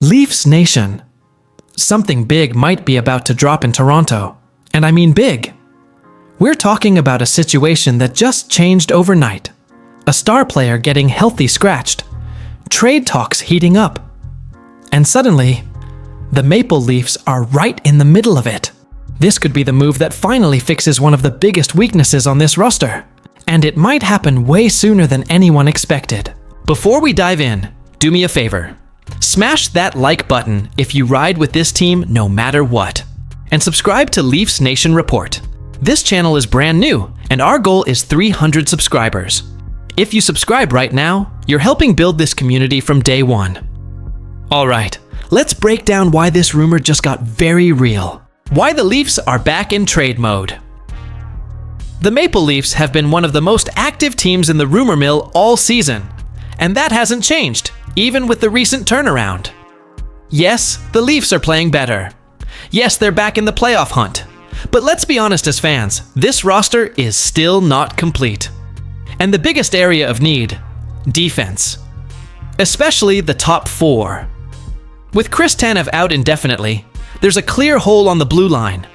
Leafs Nation. Something big might be about to drop in Toronto. And I mean big. We're talking about a situation that just changed overnight. A star player getting healthy scratched. Trade talks heating up. And suddenly, the Maple Leafs are right in the middle of it. This could be the move that finally fixes one of the biggest weaknesses on this roster. And it might happen way sooner than anyone expected. Before we dive in, do me a favor. Smash that like button if you ride with this team no matter what. And subscribe to Leafs Nation Report. This channel is brand new, and our goal is 300 subscribers. If you subscribe right now, you're helping build this community from day one. Alright, let's break down why this rumor just got very real. Why the Leafs are back in trade mode. The Maple Leafs have been one of the most active teams in the rumor mill all season, and that hasn't changed, even with the recent turnaround. Yes, the Leafs are playing better. Yes, they're back in the playoff hunt. But let's be honest as fans, this roster is still not complete. And the biggest area of need, defense. Especially the top four. With Chris Tanev out indefinitely, there's a clear hole on the blue line.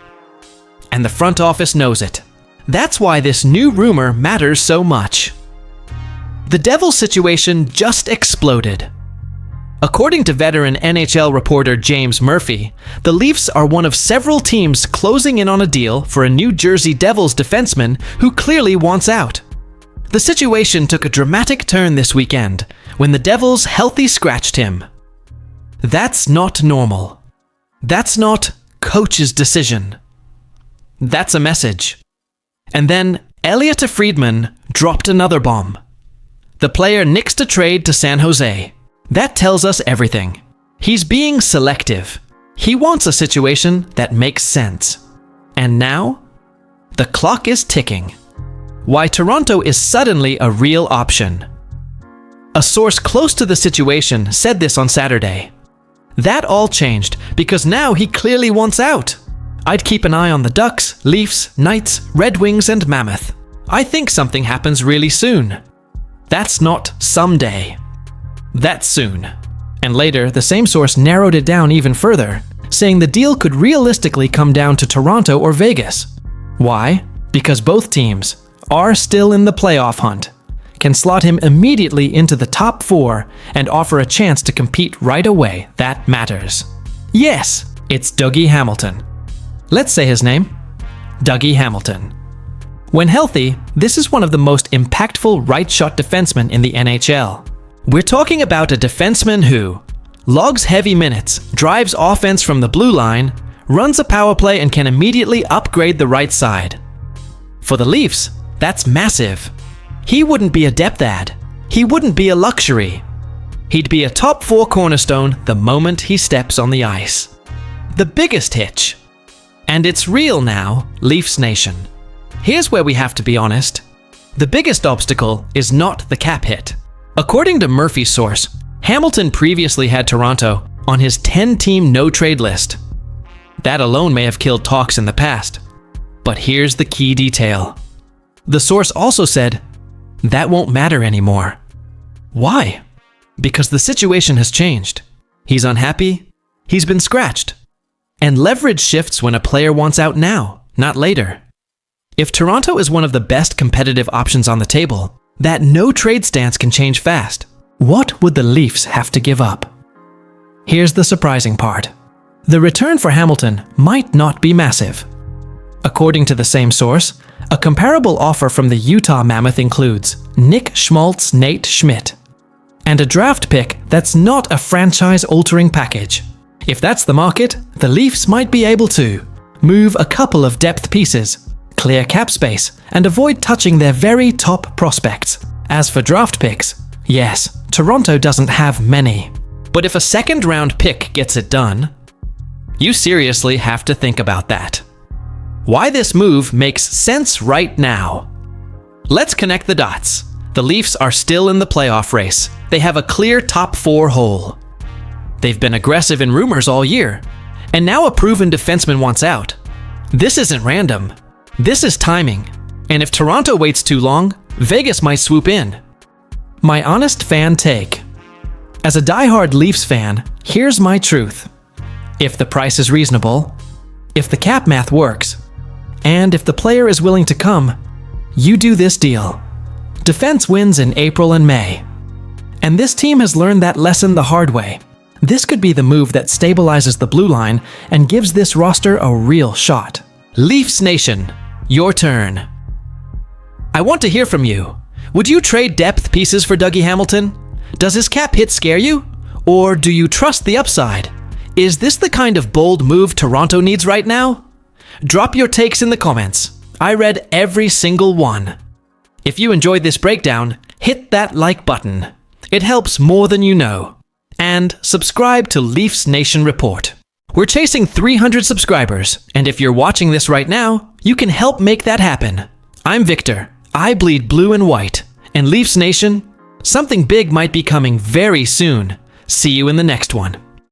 And the front office knows it. That's why this new rumor matters so much. The Devils situation just exploded. According to veteran NHL reporter James Murphy, the Leafs are one of several teams closing in on a deal for a New Jersey Devils defenseman who clearly wants out. The situation took a dramatic turn this weekend when the Devils healthy scratched him. That's not normal. That's not coach's decision. That's a message. And then Elliot Friedman dropped another bomb. The player nixed a trade to San Jose. That tells us everything. He's being selective. He wants a situation that makes sense. And now, the clock is ticking. Why Toronto is suddenly a real option. A source close to the situation said this on Saturday. That all changed because now he clearly wants out. I'd keep an eye on the Ducks, Leafs, Knights, Red Wings, and Mammoth. I think something happens really soon. That's not someday. That's soon. And later, the same source narrowed it down even further, saying the deal could realistically come down to Toronto or Vegas. Why? Because both teams are still in the playoff hunt, can slot him immediately into the top four, and offer a chance to compete right away. That matters. Yes, it's Dougie Hamilton. Let's say his name. Dougie Hamilton. When healthy, this is one of the most impactful right-shot defensemen in the NHL. We're talking about a defenseman who logs heavy minutes, drives offense from the blue line, runs a power play, and can immediately upgrade the right side. For the Leafs, that's massive. He wouldn't be a depth add. He wouldn't be a luxury. He'd be a top four cornerstone the moment he steps on the ice. The biggest hitch. And it's real now, Leafs Nation. Here's where we have to be honest. The biggest obstacle is not the cap hit. According to Murphy's source, Hamilton previously had Toronto on his 10-team no-trade list. That alone may have killed talks in the past. But here's the key detail. The source also said, that won't matter anymore. Why? Because the situation has changed. He's unhappy. He's been scratched. And leverage shifts when a player wants out now, not later. If Toronto is one of the best competitive options on the table, that no-trade stance can change fast. What would the Leafs have to give up? Here's the surprising part. The return for Hamilton might not be massive. According to the same source, a comparable offer from the Utah Mammoth includes Nick Schmaltz, Nate Schmidt, and a draft pick that's not a franchise-altering package. If that's the market, the Leafs might be able to move a couple of depth pieces, clear cap space, and avoid touching their very top prospects. As for draft picks, yes, Toronto doesn't have many. But if a second-round pick gets it done, you seriously have to think about that. Why this move makes sense right now. Let's connect the dots. The Leafs are still in the playoff race. They have a clear top four hole. They've been aggressive in rumors all year, and now a proven defenseman wants out. This isn't random. This is timing. And if Toronto waits too long, Vegas might swoop in. My honest fan take. As a diehard Leafs fan, here's my truth. If the price is reasonable, if the cap math works, and if the player is willing to come, you do this deal. Defense wins in April and May. And this team has learned that lesson the hard way. This could be the move that stabilizes the blue line and gives this roster a real shot. Leafs Nation, your turn. I want to hear from you. Would you trade depth pieces for Dougie Hamilton? Does his cap hit scare you? Or do you trust the upside? Is this the kind of bold move Toronto needs right now? Drop your takes in the comments. I read every single one. If you enjoyed this breakdown, hit that like button. It helps more than you know. And subscribe to Leafs Nation Report. We're chasing 300 subscribers, and if you're watching this right now, you can help make that happen. I'm Victor. I bleed blue and white. And Leafs Nation, something big might be coming very soon. See you in the next one.